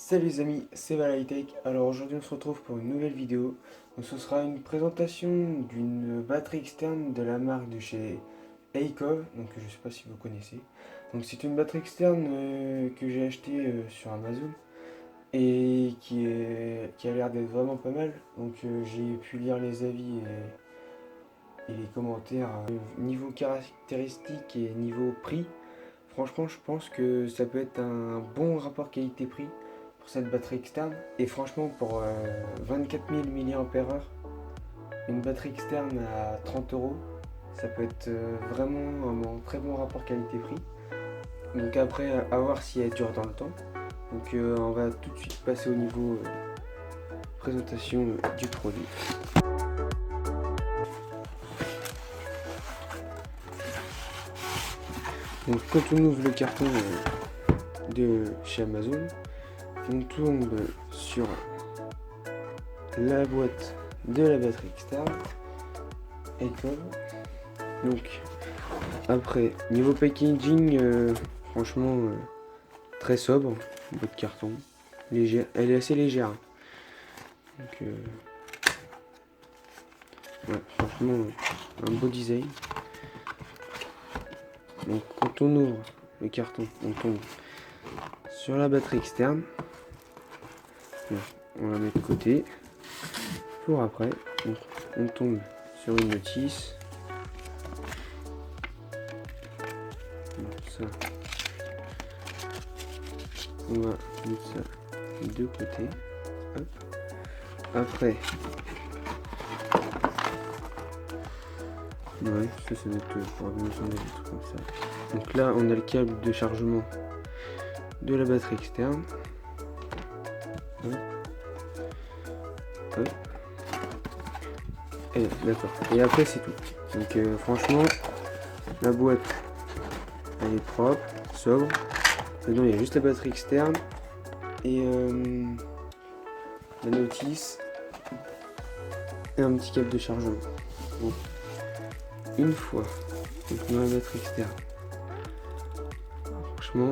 Salut les amis, c'est Valhightech. Alors aujourd'hui on se retrouve pour une nouvelle vidéo. Donc ce sera une présentation d'une batterie externe de la marque de chez Eikov. Donc je sais pas si vous connaissez. Donc c'est une batterie externe que j'ai achetée sur Amazon et qui a l'air d'être vraiment pas mal. Donc j'ai pu lire les avis et les commentaires niveau caractéristiques et niveau prix. Franchement, je pense que ça peut être un bon rapport qualité-prix pour cette batterie externe. Et franchement, pour 24 000 mAh, une batterie externe à 30 euros, ça peut être vraiment un très bon rapport qualité-prix. Donc après, à voir si elle dure dans le temps. Donc on va tout de suite passer au niveau présentation du produit. Donc quand on ouvre le carton de chez Amazon, on tombe sur la boîte de la batterie externe Eikov. Donc après niveau packaging, franchement très sobre, boîte de carton légère, elle est assez légère. Donc ouais, franchement un beau design. Donc quand on ouvre le carton, on tombe sur la batterie externe. Donc, on la met de côté. Pour après, donc, on tombe sur une notice. Donc, ça, on va mettre ça de côté. Hop. Après, ouais, ça doit être pour des trucs comme ça. Donc là, on a le câble de chargement de la batterie externe. Hop. Hop. Et d'accord. Et après, c'est tout. Donc franchement, la boîte, elle est propre, sobre. Dedans, il y a juste la batterie externe et la notice et un petit câble de chargement. Donc, une fois dans la batterie externe, franchement,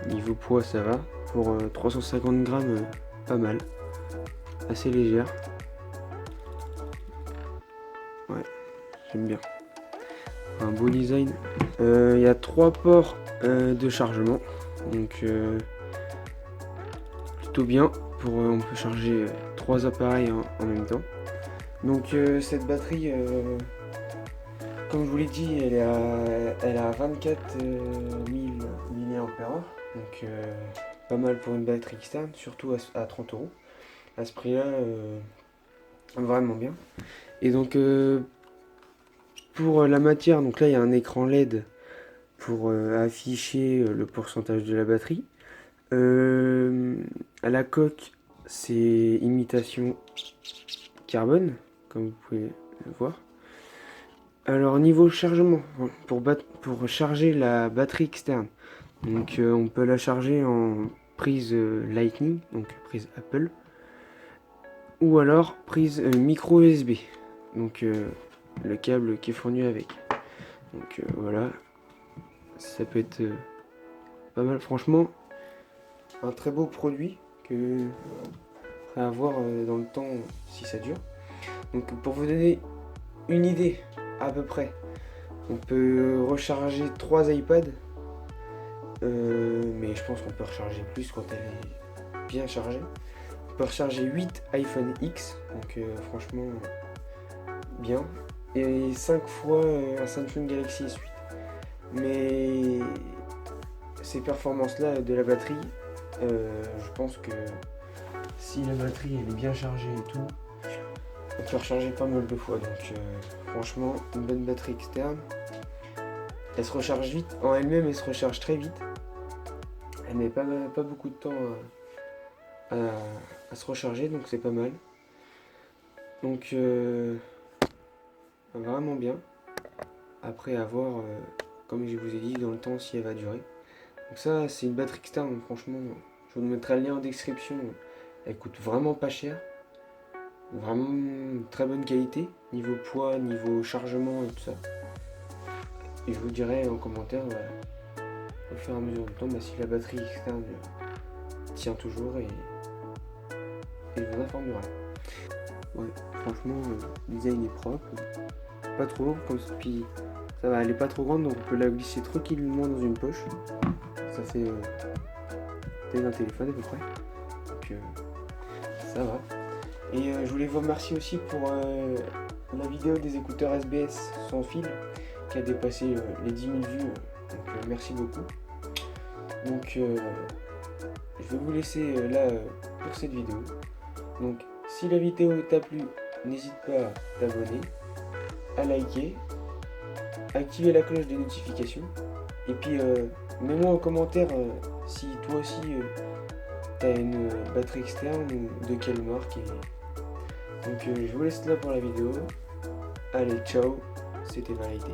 niveau poids, ça va. Pour 350 grammes, pas mal. Assez légère. Ouais, j'aime bien. Un beau design. Il y a 3 ports de chargement. Donc, plutôt bien. On peut charger 3 appareils en même temps. Donc, cette batterie, comme je vous l'ai dit, elle a 24 000 mAh. Donc, pas mal pour une batterie externe, surtout à 30 euros. À ce prix-là, vraiment bien. Et donc, pour la matière, donc là il y a un écran LED pour afficher le pourcentage de la batterie. À la coque, c'est imitation carbone, comme vous pouvez le voir. Alors niveau chargement, pour charger la batterie externe, donc on peut la charger en prise Lightning, donc prise Apple, ou alors prise micro USB, donc le câble qui est fourni avec. Donc voilà, ça peut être pas mal. Franchement, un très beau produit que à voir dans le temps si ça dure. Donc pour vous donner une idée à peu près, on peut recharger 3 iPads, mais je pense qu'on peut recharger plus quand elle est bien chargée. On peut recharger 8 iPhone X, donc franchement bien, et 5 fois un Samsung Galaxy S8. Mais ces performances-là de la batterie, je pense que si la batterie elle est bien chargée et tout, on peut recharger pas mal de fois. Donc franchement, une bonne batterie externe. Elle se recharge vite, en elle-même elle se recharge très vite. Elle met pas beaucoup de temps à se recharger, donc c'est pas mal. Donc vraiment bien. Après à voir, comme je vous ai dit, dans le temps si elle va durer. Donc ça c'est une batterie externe, donc franchement je vous mettrai le lien en description. Elle coûte vraiment pas cher. Vraiment très bonne qualité, niveau poids, niveau chargement et tout ça. Et je vous dirai en commentaire au fur et à mesure du temps si la batterie externe tient toujours et je vous informerai. Ouais, franchement, le design est propre, pas trop lourd, puis ça va, elle est pas trop grande, donc on peut la glisser tranquillement dans une poche. Ça fait taille d'un téléphone à peu près, donc ça va. Et je voulais vous remercier aussi pour la vidéo des écouteurs SBS sans fil qui a dépassé les 10 000 vues, donc merci beaucoup. Donc je vais vous laisser là pour cette vidéo. Donc si la vidéo t'a plu, n'hésite pas à t'abonner, à liker, activer la cloche des notifications et puis mets-moi en commentaire si toi aussi t'as une batterie externe ou de quelle marque. Donc je vous laisse là pour la vidéo. Allez, ciao, c'était Validé.